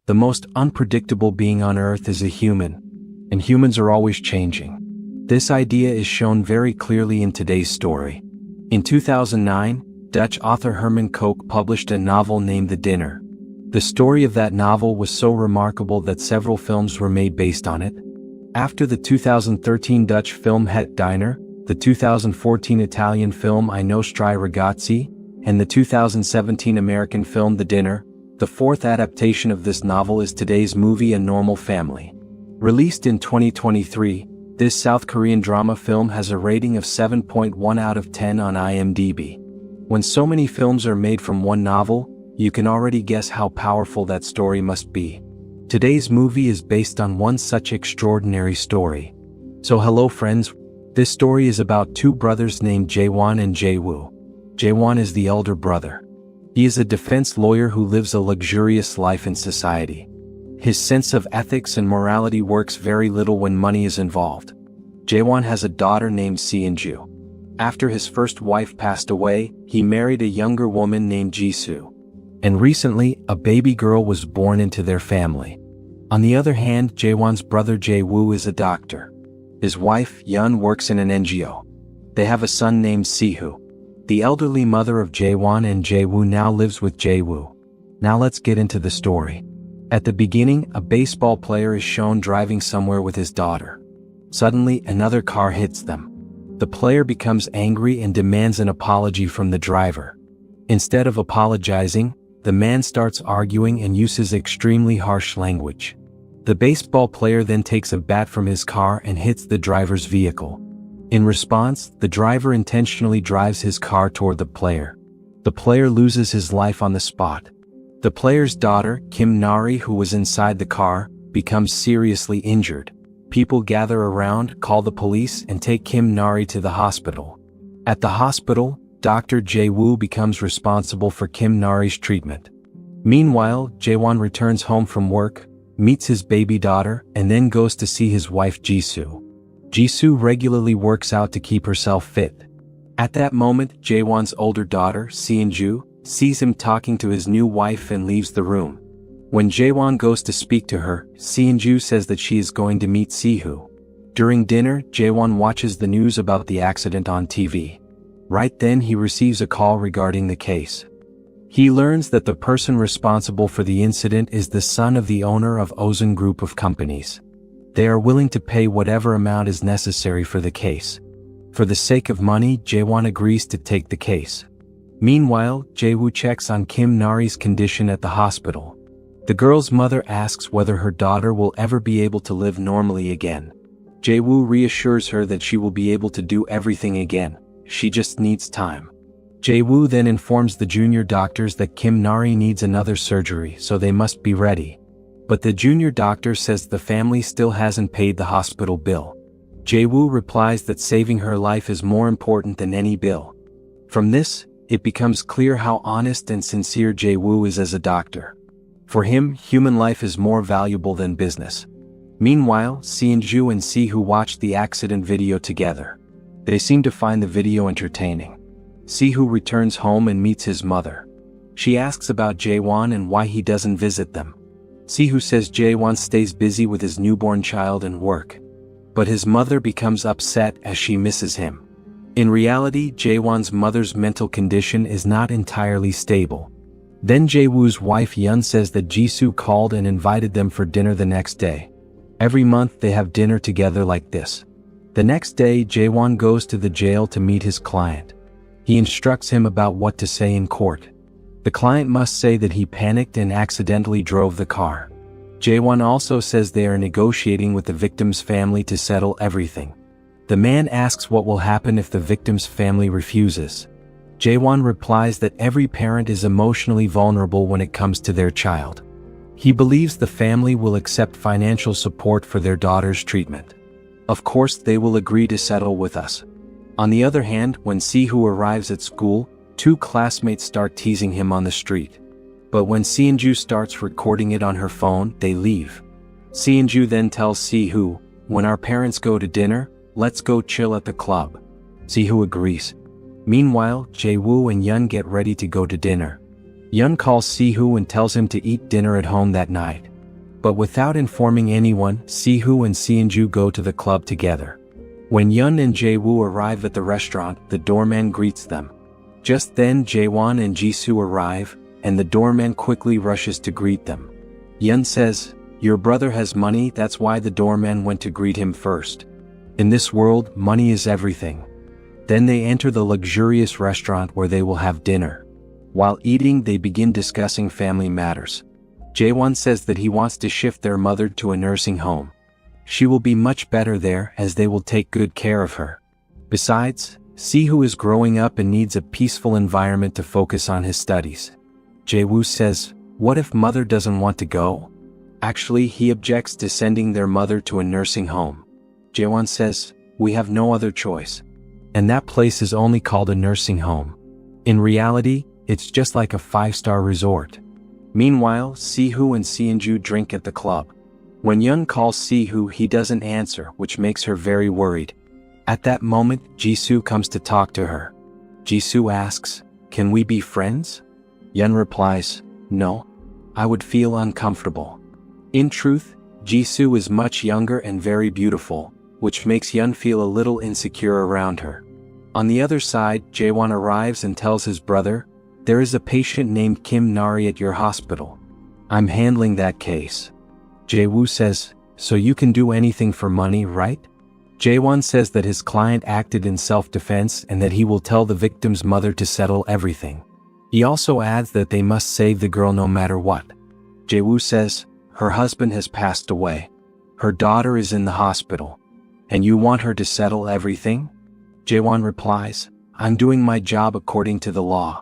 The most unpredictable being on Earth is a human, and humans are always changing. This idea is shown very clearly in today's story. In 2009, Dutch author Herman Koch published a novel named The Dinner. The story of that novel was so remarkable that several films were made based on it. After the 2013 Dutch film Het Diner, the 2014 Italian film I Nostri Ragazzi, and the 2017 American film The Dinner, the fourth adaptation of this novel is today's movie A Normal Family. Released in 2023, this South Korean drama film has a rating of 7.1 out of 10 on IMDb. When so many films are made from one novel, you can already guess how powerful that story must be. Today's movie is based on one such extraordinary story. So hello friends, this story is about two brothers named Jae-won and Jae-woo. Jae-won is the elder brother. He is a defense lawyer who lives a luxurious life in society. His sense of ethics and morality works very little when money is involved. Jae-won has a daughter named Si-in-ju. After his first wife passed away, he married a younger woman named Jisoo. And recently, a baby girl was born into their family. On the other hand, Jae-won's brother Jae-woo is a doctor. His wife, Yeon, works in an NGO. They have a son named Si-hoo. The elderly mother of Jae-won and Jae-woo now lives with Jae-woo. Now let's get into the story. At the beginning, a baseball player is shown driving somewhere with his daughter. Suddenly, another car hits them. The player becomes angry and demands an apology from the driver. Instead of apologizing, the man starts arguing and uses extremely harsh language. The baseball player then takes a bat from his car and hits the driver's vehicle. In response, the driver intentionally drives his car toward the player. The player loses his life on the spot. The player's daughter, Kim Nari, who was inside the car, becomes seriously injured. People gather around, call the police, and take Kim Nari to the hospital. At the hospital, Dr. Jae-woo becomes responsible for Kim Nari's treatment. Meanwhile, Jae-won returns home from work, meets his baby daughter, and then goes to see his wife Jisoo. Jisoo regularly works out to keep herself fit. At that moment, Jae-won's older daughter, Si-in-ju, sees him talking to his new wife and leaves the room. When Jae-won goes to speak to her, Si-in-ju says that she is going to meet Si-hoo. During dinner, Jae-won watches the news about the accident on TV. Right then he receives a call regarding the case. He learns that the person responsible for the incident is the son of the owner of Ozon Group of companies. They are willing to pay whatever amount is necessary for the case. For the sake of money, Jae-won agrees to take the case. Meanwhile, Jae-woo checks on Kim Nari's condition at the hospital. The girl's mother asks whether her daughter will ever be able to live normally again. Jae-woo reassures her that she will be able to do everything again. She just needs time. Jae-woo then informs the junior doctors that Kim Nari needs another surgery, so they must be ready. But the junior doctor says the family still hasn't paid the hospital bill. Jae-woo replies that saving her life is more important than any bill. From this, it becomes clear how honest and sincere Jae-woo is as a doctor. For him, human life is more valuable than business. Meanwhile, Si-in-ju and Si-hoo watch the accident video together. They seem to find the video entertaining. Si-hoo returns home and meets his mother. She asks about Jae-won and why he doesn't visit them. Si-hoo says Jae-won stays busy with his newborn child and work. But his mother becomes upset as she misses him. In reality, Jae-won's mother's mental condition is not entirely stable. Then Jae-woo's wife Yeon says that Jisoo called and invited them for dinner the next day. Every month they have dinner together like this. The next day, Jae-won goes to the jail to meet his client. He instructs him about what to say in court. The client must say that he panicked and accidentally drove the car. Jae-won also says they are negotiating with the victim's family to settle everything. The man asks what will happen if the victim's family refuses. Jae-won replies that every parent is emotionally vulnerable when it comes to their child. He believes the family will accept financial support for their daughter's treatment. Of course, they will agree to settle with us. On the other hand, when Si-hoo arrives at school, two classmates start teasing him on the street. But when Si-in-ju starts recording it on her phone, they leave. Si-in-ju then tells Si-hoo, "When our parents go to dinner, let's go chill at the club." Si-hoo agrees. Meanwhile, Jae-woo and Yeon get ready to go to dinner. Yeon calls Si-hoo and tells him to eat dinner at home that night. But without informing anyone, Sihu and Seonju go to the club together. When Yun and Jae-woo arrive at the restaurant, the doorman greets them. Just then Jae-won and Jisoo arrive, and the doorman quickly rushes to greet them. Yun says, "Your brother has money, that's why the doorman went to greet him first. In this world, money is everything." Then they enter the luxurious restaurant where they will have dinner. While eating, they begin discussing family matters. Jae-won says that he wants to shift their mother to a nursing home. She will be much better there as they will take good care of her. Besides, Sihu is growing up and needs a peaceful environment to focus on his studies. Jae-woo says, "What if mother doesn't want to go?" Actually, he objects to sending their mother to a nursing home. Jae-won says, "We have no other choice. And that place is only called a nursing home. In reality, it's just like a 5-star resort." Meanwhile, Sihu and Seonju drink at the club. When Yun calls Sihu, he doesn't answer, which makes her very worried. At that moment, Jisoo comes to talk to her. Jisoo asks, "Can we be friends?" Yun replies, "No. I would feel uncomfortable." In truth, Jisoo is much younger and very beautiful, which makes Yun feel a little insecure around her. On the other side, Jae-won arrives and tells his brother, "There is a patient named Kim Nari at your hospital. I'm handling that case." Jae-woo says, "So you can do anything for money, right?" Jae-won says that his client acted in self-defense and that he will tell the victim's mother to settle everything. He also adds that they must save the girl no matter what. Jae-woo says, "Her husband has passed away. Her daughter is in the hospital. And you want her to settle everything?" Jae-won replies, "I'm doing my job according to the law.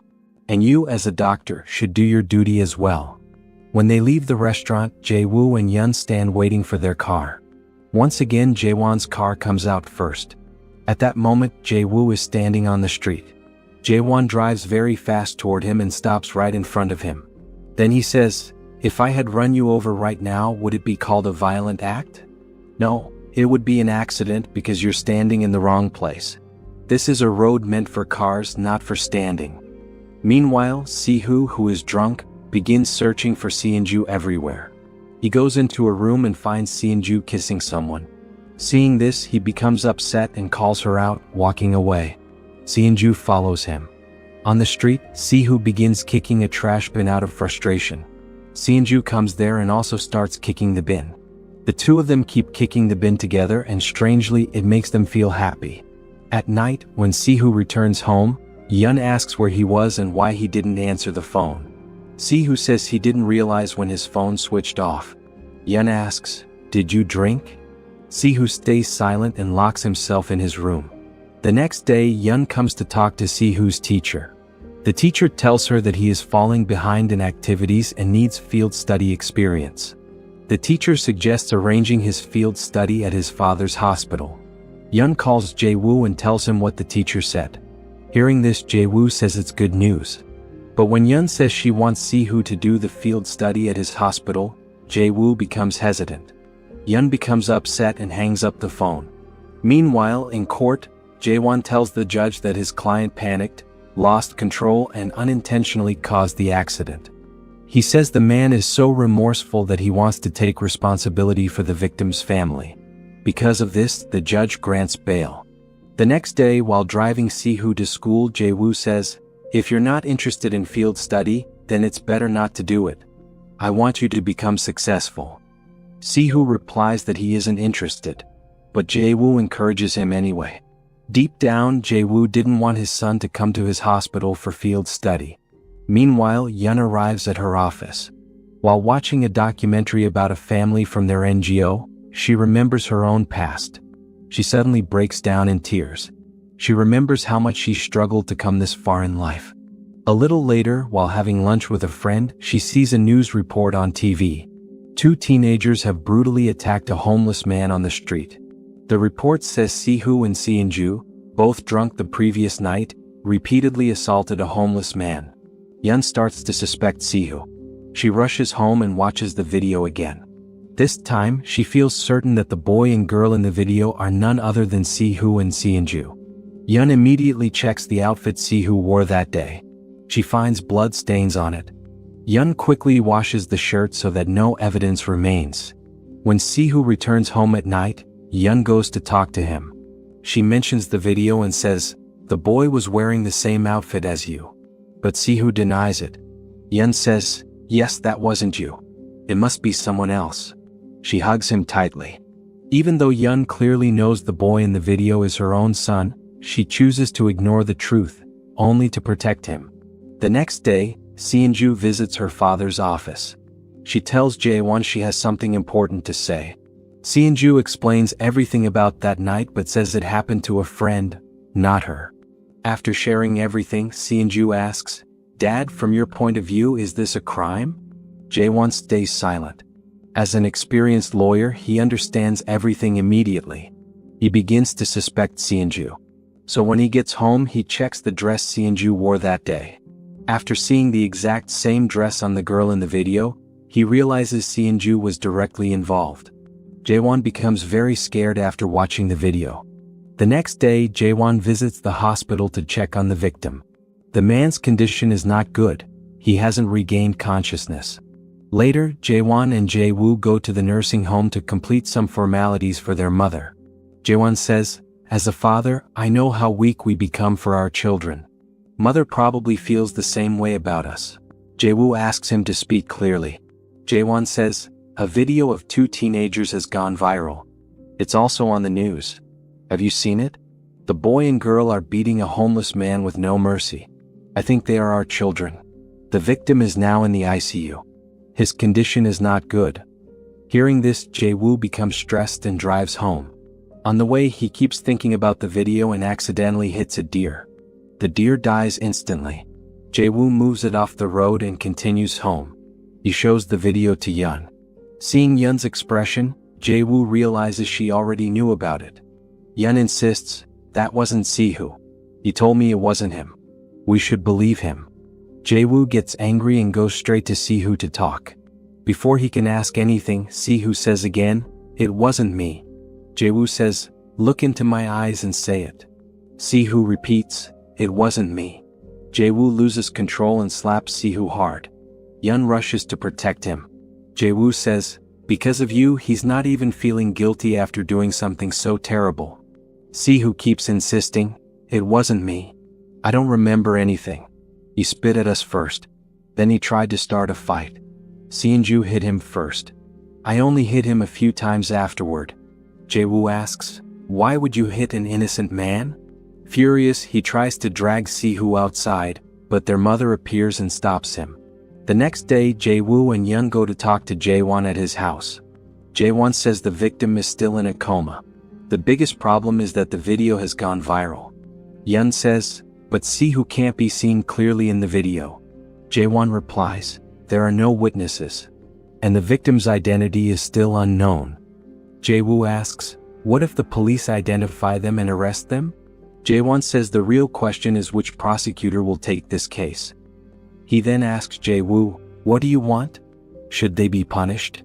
And you as a doctor should do your duty as well." When they leave the restaurant, Jae-woo and Yun stand waiting for their car. Once again, Jae-won's car comes out first. At that moment, Jae-woo is standing on the street. Jae-won drives very fast toward him and stops right in front of him. Then he says, "If I had run you over right now, would it be called a violent act?" "No, it would be an accident because you're standing in the wrong place. This is a road meant for cars, not for standing." Meanwhile, Sihu, who is drunk, begins searching for Seonju everywhere. He goes into a room and finds Seonju kissing someone. Seeing this, he becomes upset and calls her out, walking away. Seonju follows him. On the street, Sihu begins kicking a trash bin out of frustration. Seonju comes there and also starts kicking the bin. The two of them keep kicking the bin together, and strangely, it makes them feel happy. At night, when Sihu returns home, Yun asks where he was and why he didn't answer the phone. Sihu says he didn't realize when his phone switched off. Yun asks, "Did you drink?" Sihu stays silent and locks himself in his room. The next day, Yun comes to talk to Sihu's teacher. The teacher tells her that he is falling behind in activities and needs field study experience. The teacher suggests arranging his field study at his father's hospital. Yun calls Jae-woo and tells him what the teacher said. Hearing this, Jae-woo says it's good news. But when Yun says she wants Sihu to do the field study at his hospital, Jae-woo becomes hesitant. Yun becomes upset and hangs up the phone. Meanwhile, in court, Jae-won tells the judge that his client panicked, lost control, and unintentionally caused the accident. He says the man is so remorseful that he wants to take responsibility for the victim's family. Because of this, the judge grants bail. The next day, while driving Sihu to school, Jae-woo says, "If you're not interested in field study, then it's better not to do it. I want you to become successful." Sihu replies that he isn't interested, but Jae-woo encourages him anyway. Deep down, Jae-woo didn't want his son to come to his hospital for field study. Meanwhile, Yun arrives at her office. While watching a documentary about a family from their NGO, she remembers her own past. She suddenly breaks down in tears. She remembers how much she struggled to come this far in life. A little later, while having lunch with a friend, she sees a news report on TV. 2 teenagers have brutally attacked a homeless man on the street. The report says Sihu and Seonju, both drunk the previous night, repeatedly assaulted a homeless man. Yun starts to suspect Sihu. She rushes home and watches the video again. This time, she feels certain that the boy and girl in the video are none other than Sihu and Seonju. Yun immediately checks the outfit Sihu wore that day. She finds blood stains on it. Yun quickly washes the shirt so that no evidence remains. When Sihu returns home at night, Yun goes to talk to him. She mentions the video and says, "The boy was wearing the same outfit as you." But Sihu denies it. Yun says, "Yes, that wasn't you. It must be someone else." She hugs him tightly. Even though Yun clearly knows the boy in the video is her own son, she chooses to ignore the truth, only to protect him. The next day, Seonju visits her father's office. She tells Jaewon she has something important to say. Seonju explains everything about that night but says it happened to a friend, not her. After sharing everything, Seonju asks, "Dad, from your point of view, is this a crime?" Jaewon stays silent. As an experienced lawyer, he understands everything immediately. He begins to suspect Seonju. So when he gets home, he checks the dress Seonju wore that day. After seeing the exact same dress on the girl in the video, he realizes Seonju was directly involved. Jaewon becomes very scared after watching the video. The next day, Jaewon visits the hospital to check on the victim. The man's condition is not good. He hasn't regained consciousness. Later, Jaewon and Jae-woo go to the nursing home to complete some formalities for their mother. Jaewon says, "As a father, I know how weak we become for our children. Mother probably feels the same way about us." Jae-woo asks him to speak clearly. Jaewon says, "A video of 2 teenagers has gone viral. It's also on the news. Have you seen it? The boy and girl are beating a homeless man with no mercy. I think they are our children. The victim is now in the ICU. His condition is not good." Hearing this, Jae-woo becomes stressed and drives home. On the way, he keeps thinking about the video and accidentally hits a deer. The deer dies instantly. Jae-woo moves it off the road and continues home. He shows the video to Yun. Seeing Yun's expression, Jae-woo realizes she already knew about it. Yun insists, "That wasn't Sihu. He told me it wasn't him. We should believe him." Jae-woo gets angry and goes straight to Sihu to talk. Before he can ask anything, Sihu says again, "It wasn't me." Jae-woo says, "Look into my eyes and say it." Sihu repeats, "It wasn't me." Jae-woo loses control and slaps Sihu hard. Yun rushes to protect him. Jae-woo says, "Because of you, he's not even feeling guilty after doing something so terrible." Sihu keeps insisting, "It wasn't me. I don't remember anything. He spit at us first. Then he tried to start a fight. Seonju hit him first. I only hit him a few times afterward." Jae-woo asks, "Why would you hit an innocent man?" Furious, he tries to drag Sihu outside, but their mother appears and stops him. The next day, Jae-woo and Yun go to talk to Jaewon at his house. Jaewon says the victim is still in a coma. The biggest problem is that the video has gone viral. Yun says, "But Sihu can't be seen clearly in the video." Jaewon replies, "There are no witnesses. And the victim's identity is still unknown." Jae-woo asks, "What if the police identify them and arrest them?" Jaewon says the real question is which prosecutor will take this case. He then asks Jae-woo, "What do you want? Should they be punished?"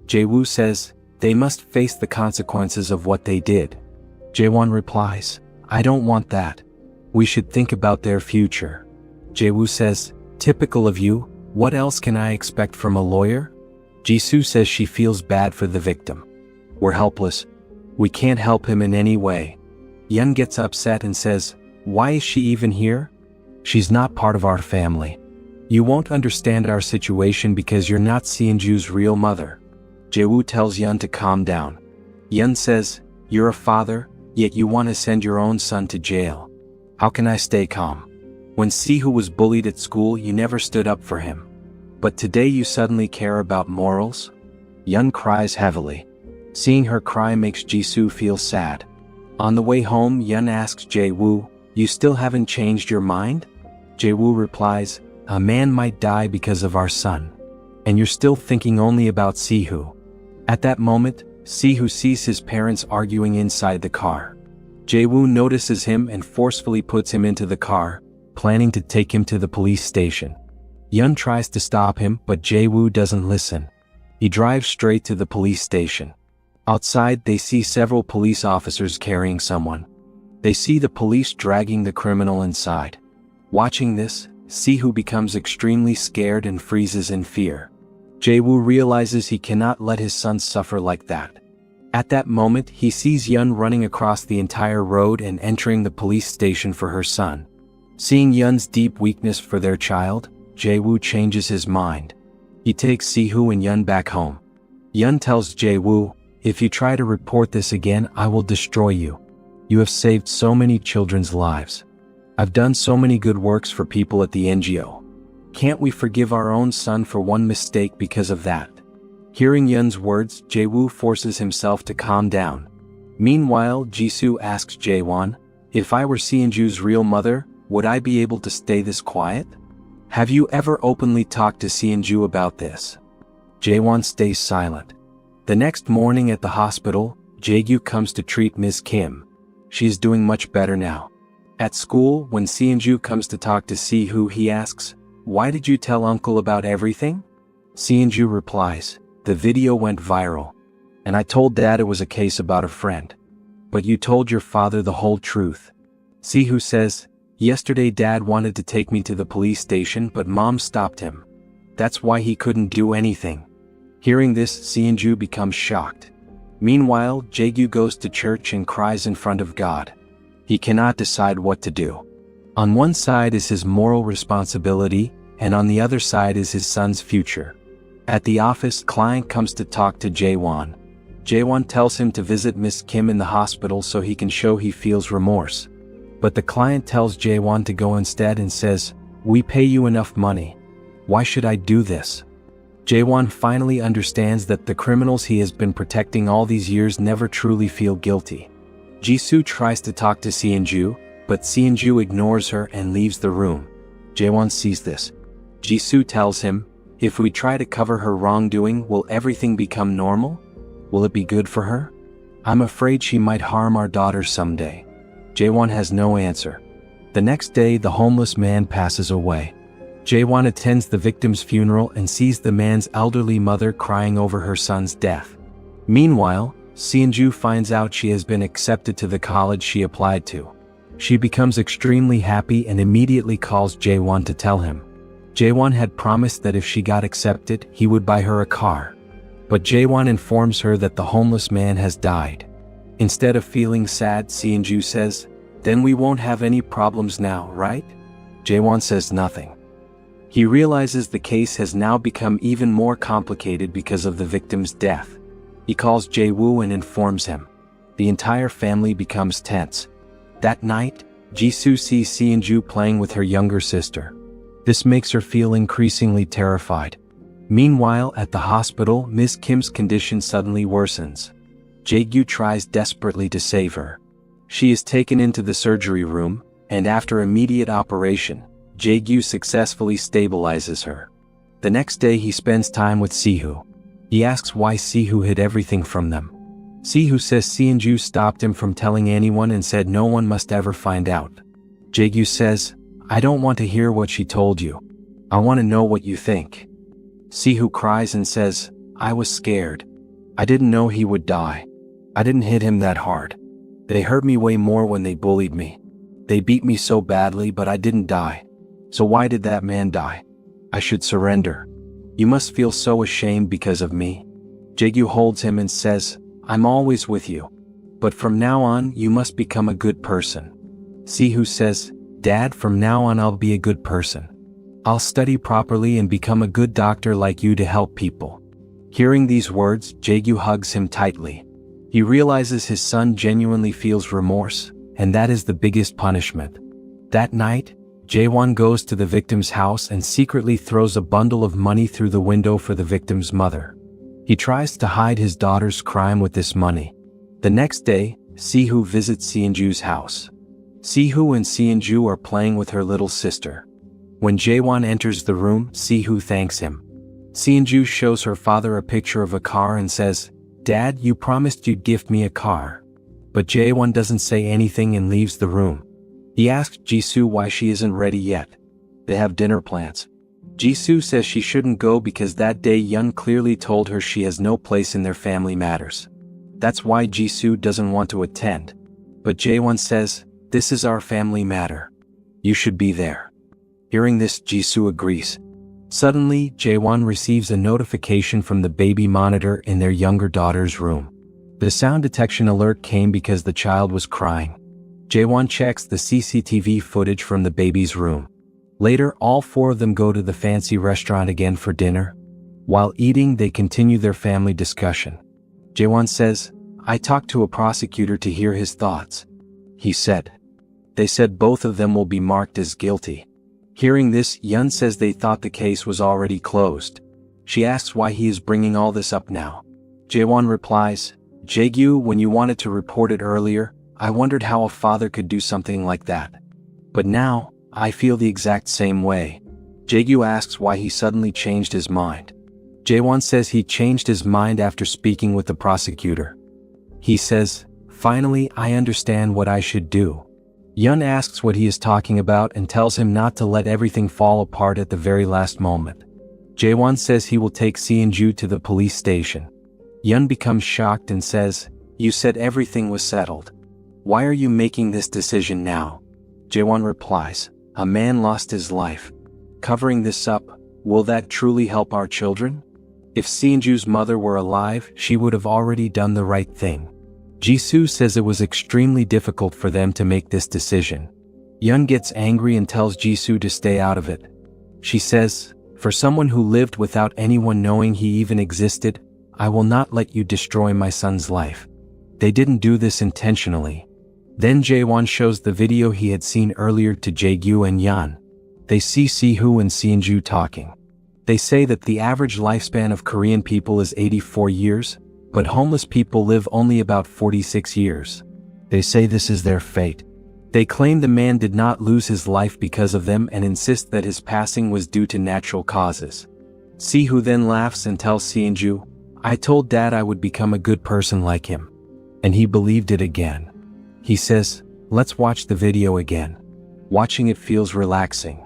Jae-woo says, "They must face the consequences of what they did." Jaewon replies, "I don't want that. We should think about their future." Jae-woo says, "Typical of you, what else can I expect from a lawyer?" Jisoo says she feels bad for the victim. "We're helpless. We can't help him in any way." Yun gets upset and says, "Why is she even here? She's not part of our family. You won't understand our situation because you're not Seonju's real mother." Jae-woo tells Yun to calm down. Yun says, "You're a father, yet you want to send your own son to jail. How can I stay calm? When Sihu was bullied at school, you never stood up for him. But today you suddenly care about morals?" Yun cries heavily. Seeing her cry makes Jisoo feel sad. On the way home, Yun asks Jae-woo, "You still haven't changed your mind?" Jae-woo replies, "A man might die because of our son. And you're still thinking only about Sihu." At that moment, Sihu sees his parents arguing inside the car. Jae-woo notices him and forcefully puts him into the car, planning to take him to the police station. Yun tries to stop him, but Jae-woo doesn't listen. He drives straight to the police station. Outside, they see several police officers carrying someone. They see the police dragging the criminal inside. Watching this, Sihu becomes extremely scared and freezes in fear. Jae-woo realizes he cannot let his son suffer like that. At that moment, he sees Yun running across the entire road and entering the police station for her son. Seeing Yun's deep weakness for their child, Jae-woo changes his mind. He takes Sihu and Yun back home. Yun tells Jae-woo, "If you try to report this again, I will destroy you. You have saved so many children's lives. I've done so many good works for people at the NGO. Can't we forgive our own son for one mistake because of that?" Hearing Yun's words, Jae-woo forces himself to calm down. Meanwhile, Jisoo asks Jae-won, "If I were Seonju's real mother, would I be able to stay this quiet? Have you ever openly talked to Seonju about this?" Jae-won stays silent. The next morning at the hospital, Jae-gyu comes to treat Ms. Kim. She is doing much better now. At school, when Seonju comes to talk to Sihu, he asks, "Why did you tell Uncle about everything?" Seonju replies, "The video went viral. And I told Dad it was a case about a friend. But you told your father the whole truth." Sihu says, "Yesterday Dad wanted to take me to the police station but Mom stopped him. That's why he couldn't do anything." Hearing this, Seonju becomes shocked. Meanwhile, Jae-gyu goes to church and cries in front of God. He cannot decide what to do. On one side is his moral responsibility, and on the other side is his son's future. At the office, client comes to talk to Jae-won. Jae-won tells him to visit Miss Kim in the hospital so he can show he feels remorse. But the client tells Jae-won to go instead and says, "We pay you enough money. Why should I do this?" Jae-won finally understands that the criminals he has been protecting all these years never truly feel guilty. Jisoo tries to talk to Seonju, but Seonju ignores her and leaves the room. Jae-won sees this. Jisoo tells him, "If we try to cover her wrongdoing, will everything become normal? Will it be good for her? I'm afraid she might harm our daughter someday." Jae-won has no answer. The next day, the homeless man passes away. Jae-won attends the victim's funeral and sees the man's elderly mother crying over her son's death. Meanwhile, Seonju finds out she has been accepted to the college she applied to. She becomes extremely happy and immediately calls Jae-won to tell him. Jae-won had promised that if she got accepted, he would buy her a car. But Jae-won informs her that the homeless man has died. Instead of feeling sad, Seonju says, "Then we won't have any problems now, right?" Jae-won says nothing. He realizes the case has now become even more complicated because of the victim's death. He calls Jae-woo and informs him. The entire family becomes tense. That night, Jisoo sees Seonju playing with her younger sister. This makes her feel increasingly terrified. Meanwhile, at the hospital, Ms. Kim's condition suddenly worsens. Jae-gyu tries desperately to save her. She is taken into the surgery room, and after immediate operation, Jae-gyu successfully stabilizes her. The next day he spends time with Sihu. He asks why Sihu hid everything from them. Sihu says Seonju stopped him from telling anyone and said no one must ever find out. Jae-gyu says, "I don't want to hear what she told you. I want to know what you think." Sihu cries and says, "I was scared. I didn't know he would die. I didn't hit him that hard. They hurt me way more when they bullied me. They beat me so badly, but I didn't die. So why did that man die? I should surrender. You must feel so ashamed because of me." Jae-gyu holds him and says, "I'm always with you. But from now on, you must become a good person." Sihu says, "Dad, from now on I'll be a good person. I'll study properly and become a good doctor like you to help people." Hearing these words, Jae-gyu hugs him tightly. He realizes his son genuinely feels remorse, and that is the biggest punishment. That night, Jae-won goes to the victim's house and secretly throws a bundle of money through the window for the victim's mother. He tries to hide his daughter's crime with this money. The next day, Sihu visits Seonju's house. Sihu and Seonju are playing with her little sister. When Jae-won enters the room, Sihu thanks him. Seonju shows her father a picture of a car and says, "Dad, you promised you'd gift me a car." But Jae-won doesn't say anything and leaves the room. He asks Jisoo why she isn't ready yet. They have dinner plans. Jisoo says she shouldn't go because that day Yun clearly told her she has no place in their family matters. That's why Jisoo doesn't want to attend. But Jae-won says, "This is our family matter. You should be there." Hearing this, Jisoo agrees. Suddenly, Jaewon receives a notification from the baby monitor in their younger daughter's room. The sound detection alert came because the child was crying. Jaewon checks the CCTV footage from the baby's room. Later, all four of them go to the fancy restaurant again for dinner. While eating, they continue their family discussion. Jaewon says, "I talked to a prosecutor to hear his thoughts. He said, they said both of them will be marked as guilty." Hearing this, Yeon says they thought the case was already closed. She asks why he is bringing all this up now. Jaewon replies, "Jaegyu, when you wanted to report it earlier, I wondered how a father could do something like that. But now, I feel the exact same way." Jaegyu asks why he suddenly changed his mind. Jaewon says he changed his mind after speaking with the prosecutor. He says, "Finally, I understand what I should do." Yeon asks what he is talking about and tells him not to let everything fall apart at the very last moment. Jaewon says he will take Seonju to the police station. Yeon becomes shocked and says, "You said everything was settled. Why are you making this decision now?" Jaewon replies, "A man lost his life. Covering this up, will that truly help our children? If Seonju's mother were alive, she would have already done the right thing." Jisoo says it was extremely difficult for them to make this decision. Yeon gets angry and tells Jisoo to stay out of it. She says, "For someone who lived without anyone knowing he even existed, I will not let you destroy my son's life. They didn't do this intentionally." Then Jaewon shows the video he had seen earlier to Jaegyu and Yeon. They see Sehoo and Seonju talking. They say that the average lifespan of Korean people is 84 years, but homeless people live only about 46 years. They say this is their fate. They claim the man did not lose his life because of them and insist that his passing was due to natural causes. Sehoo then laughs and tells Seonju, "I told Dad I would become a good person like him." And he believed it again. He says, "Let's watch the video again." Watching it feels relaxing.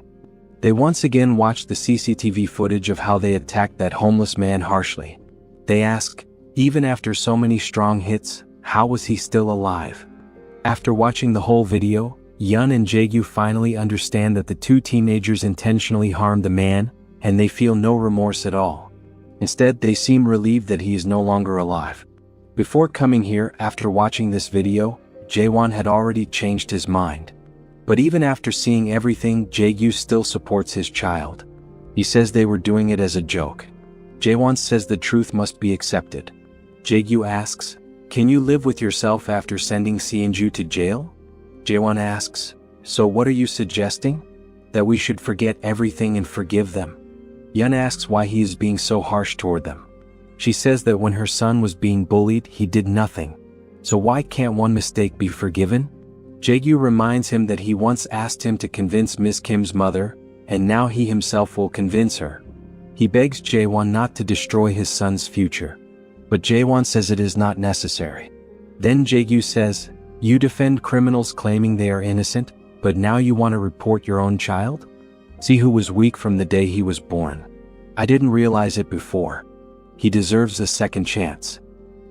They once again watch the CCTV footage of how they attacked that homeless man harshly. They ask, even after so many strong hits, how was he still alive? After watching the whole video, Yeon and Jaegyu finally understand that the two teenagers intentionally harmed the man, and they feel no remorse at all. Instead, they seem relieved that he is no longer alive. Before coming here, after watching this video, Jaewon had already changed his mind. But even after seeing everything, Jaegyu still supports his child. He says they were doing it as a joke. Jaewon says the truth must be accepted. Jaegyu asks, "Can you live with yourself after sending Seonju to jail?" Jaewon asks, "So what are you suggesting? That we should forget everything and forgive them?" Yeon asks why he is being so harsh toward them. She says that when her son was being bullied, he did nothing. So why can't one mistake be forgiven? Jaegyu reminds him that he once asked him to convince Miss Kim's mother, and now he himself will convince her. He begs Jaewon not to destroy his son's future. But Jaewon says it is not necessary. Then Jaegyu says, "You defend criminals claiming they are innocent, but now you want to report your own child? Sehoo was weak from the day he was born. I didn't realize it before. He deserves a second chance."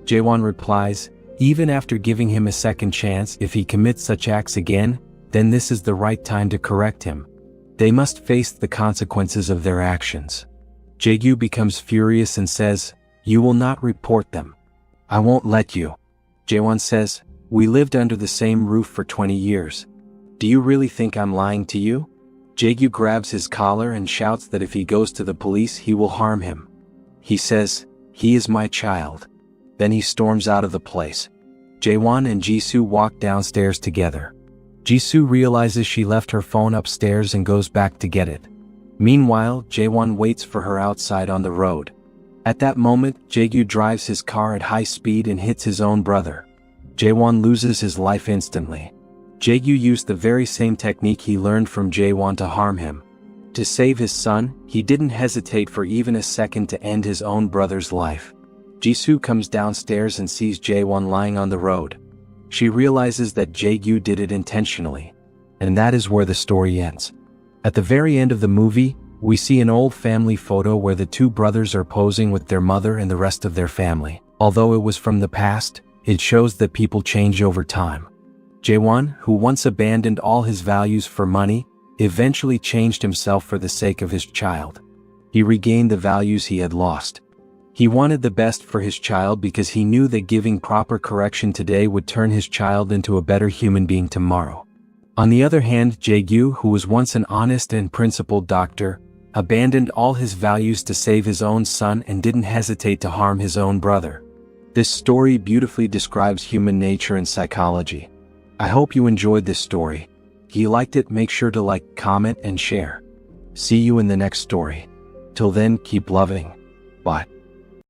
Jaewon replies, "Even after giving him a second chance, if he commits such acts again, then this is the right time to correct him. They must face the consequences of their actions." Jaegyu becomes furious and says, "You will not report them. I won't let you." Jaewon says, "We lived under the same roof for 20 years. Do you really think I'm lying to you?" Jaegyu grabs his collar and shouts that if he goes to the police, he will harm him. He says, "He is my child." Then he storms out of the place. Jaewon and Jisoo walk downstairs together. Jisoo realizes she left her phone upstairs and goes back to get it. Meanwhile, Jaewon waits for her outside on the road. At that moment, Jaegyu drives his car at high speed and hits his own brother. Jaewon loses his life instantly. Jaegyu used the very same technique he learned from Jaewon to harm him. To save his son, he didn't hesitate for even a second to end his own brother's life. Jisoo comes downstairs and sees Jaewon lying on the road. She realizes that Jaegyu did it intentionally. And that is where the story ends. At the very end of the movie, we see an old family photo where the two brothers are posing with their mother and the rest of their family. Although it was from the past, it shows that people change over time. Jaewon, who once abandoned all his values for money, eventually changed himself for the sake of his child. He regained the values he had lost. He wanted the best for his child because he knew that giving proper correction today would turn his child into a better human being tomorrow. On the other hand, Jae-gyu, who was once an honest and principled doctor, abandoned all his values to save his own son and didn't hesitate to harm his own brother. This story beautifully describes human nature and psychology. I hope you enjoyed this story. If you liked it, make sure to like, comment, and share. See you in the next story. Till then, keep loving. Bye.